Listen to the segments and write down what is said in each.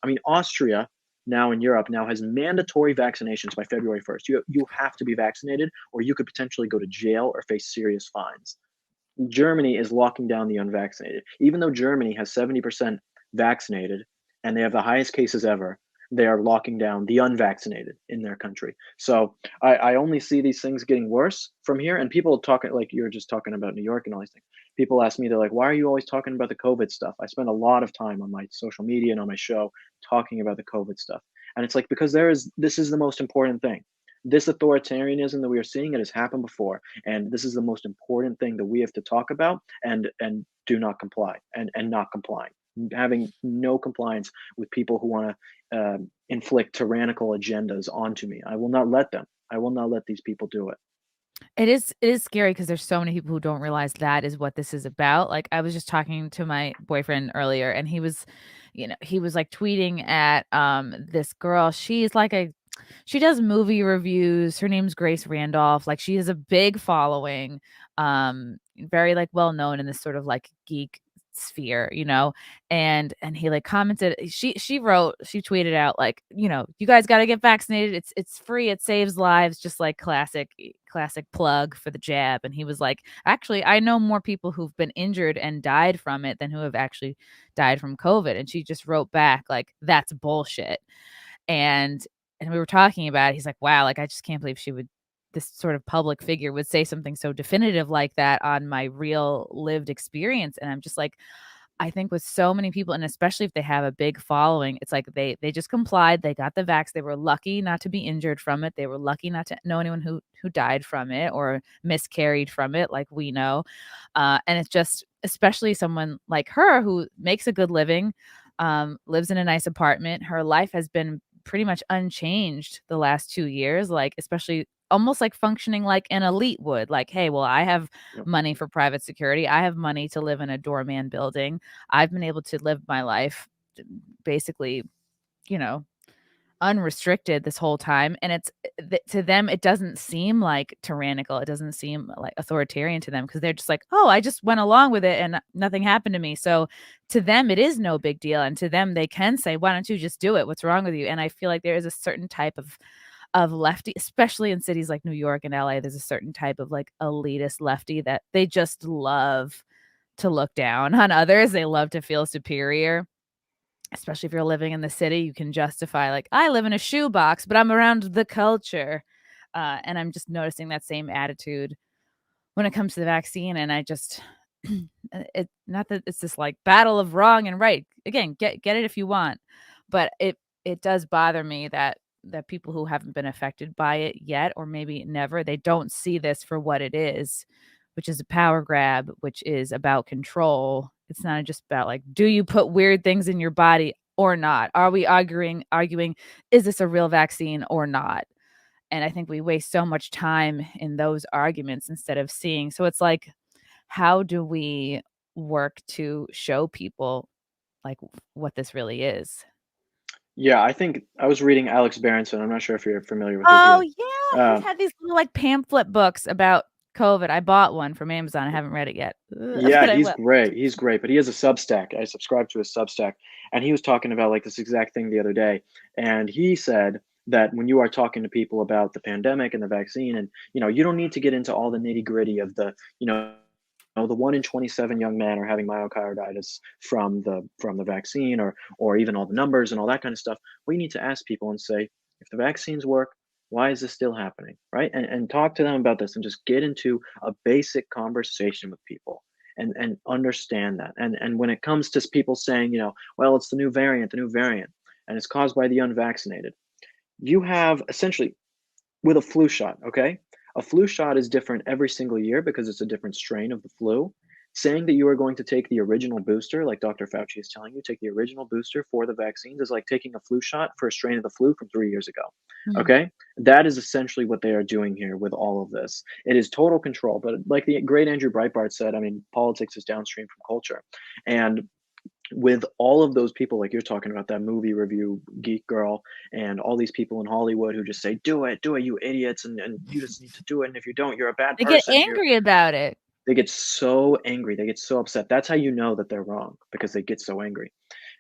I mean, Austria now in Europe now has mandatory vaccinations by February 1st. You have to be vaccinated, or you could potentially go to jail or face serious fines. Germany is locking down the unvaccinated. Even though Germany has 70% vaccinated and they have the highest cases ever, they are locking down the unvaccinated in their country. So I only see these things getting worse from here. And people talking, like you were just talking about New York and all these things. People ask me, they're like, why are you always talking about the COVID stuff? I spend a lot of time on my social media and on my show talking about the COVID stuff. And it's like, because this is the most important thing. This authoritarianism that we are seeing, it has happened before, and this is the most important thing that we have to talk about and do not comply and not complying, having no compliance with people who want to inflict tyrannical agendas onto me. I will not let them. I will not let these people do it. It is scary because there's so many people who don't realize that is what this is about. Like, I was just talking to my boyfriend earlier, and he was, he was like tweeting at this girl. She does movie reviews. Her name's Grace Randolph. Like, she has a big following, very like well known in this sort of like geek sphere, and he like commented, she tweeted out like, you guys got to get vaccinated, it's free, it saves lives, just like classic plug for the jab. And he was like, actually, I know more people who've been injured and died from it than who have actually died from COVID. And she just wrote back like, that's bullshit. And we were talking about it. He's like, wow, like, I just can't believe this sort of public figure would say something so definitive like that on my real lived experience. And I'm just like, I think with so many people, and especially if they have a big following, it's like they just complied. They got the vax. They were lucky not to be injured from it. They were lucky not to know anyone who died from it or miscarried from it, like we know. And it's just, especially someone like her who makes a good living, lives in a nice apartment. Her life has been pretty much unchanged the last 2 years, like, especially almost like functioning like an elite would. Like, hey, well, I have Yep. money for private security. I have money to live in a doorman building. I've been able to live my life basically, you know, unrestricted this whole time. And to them, it doesn't seem like tyrannical. It doesn't seem like authoritarian to them, because they're just like, oh, I just went along with it and nothing happened to me. So to them, it is no big deal. And to them, they can say, why don't you just do it? What's wrong with you? And I feel like there is a certain type of lefty, especially in cities like New York and LA, there's a certain type of like elitist lefty that they just love to look down on others. They love to feel superior. Especially if you're living in the city, you can justify like, I live in a shoebox, but I'm around the culture. And I'm just noticing that same attitude when it comes to the vaccine. And I just, it not that it's this like battle of wrong and right. Again, get it if you want, but it does bother me that people who haven't been affected by it yet, or maybe never, they don't see this for what it is, which is a power grab, which is about control. It's not just about like, do you put weird things in your body or not? Are we arguing, is this a real vaccine or not? And I think we waste so much time in those arguments instead of seeing. So it's like, how do we work to show people like what this really is? Yeah, I think I was reading Alex Berenson. I'm not sure if you're familiar with who he Oh is. yeah, he had these little like pamphlet books about COVID. I bought one from Amazon. I haven't read it yet, Yeah, but I he's will. great. He's great, but he has a Substack. I subscribe to his Substack, and he was talking about like this exact thing the other day. And he said that when you are talking to people about the pandemic and the vaccine, and you don't need to get into all the nitty gritty of the 1 in 27 young men are having myocarditis from the vaccine, or even all the numbers and all that kind of stuff. We need to ask people and say, if the vaccines work, why is this still happening, right? And talk to them about this and just get into a basic conversation with people and understand that. And when it comes to people saying, well, it's the new variant, and it's caused by the unvaccinated, you have essentially with a flu shot, okay? A flu shot is different every single year because it's a different strain of the flu. Saying that you are going to take the original booster, like Dr. Fauci is telling you, take the original booster for the vaccines, is like taking a flu shot for a strain of the flu from 3 years ago. Mhm. Okay? That is essentially what they are doing here with all of this. It is total control. But like the great Andrew Breitbart said, I mean, politics is downstream from culture. And with all of those people like you're talking about, that movie review geek girl, and all these people in Hollywood who just say, do it, you idiots, and you just need to do it, and if you don't, you're a bad They get person, angry about it. they get so angry, they get so upset. That's how you know that they're wrong, because they get so angry.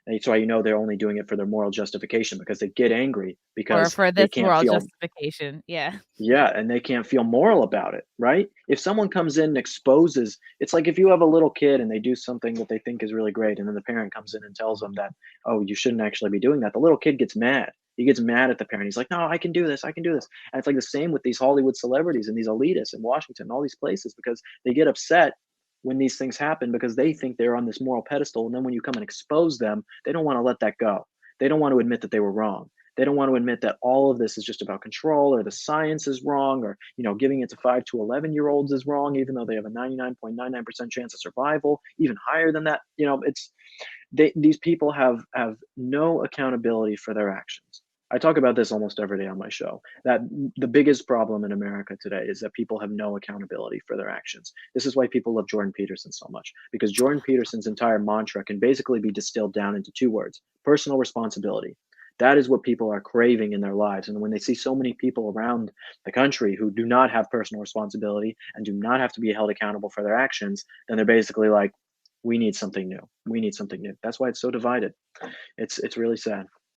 And it's why you know they're only doing it for their moral justification, because they get angry Or because for they this can't moral feel, justification. Yeah. yeah, and they can't feel moral about it, right? If someone comes in and exposes, it's like if you have a little kid and they do something that they think is really great, and then the parent comes in and tells them that, oh, you shouldn't actually be doing that. The little kid gets mad. He gets mad at the parent. He's like, no, I can do this. I can do this. And it's like the same with these Hollywood celebrities and these elitists in Washington, and all these places, because they get upset when these things happen because they think they're on this moral pedestal. And then when you come and expose them, they don't want to let that go. They don't want to admit that they were wrong. They don't want to admit that all of this is just about control, or the science is wrong, or giving it to 5 to 11-year-olds is wrong, even though they have a 99.99% chance of survival, even higher than that. These people have no accountability for their actions. I talk about this almost every day on my show, that the biggest problem in America today is that people have no accountability for their actions. This is why people love Jordan Peterson so much, because Jordan Peterson's entire mantra can basically be distilled down into 2 words: personal responsibility. That is what people are craving in their lives. And when they see so many people around the country who do not have personal responsibility and do not have to be held accountable for their actions, then they're basically like, we need something new. We need something new. That's why it's so divided. It's really sad.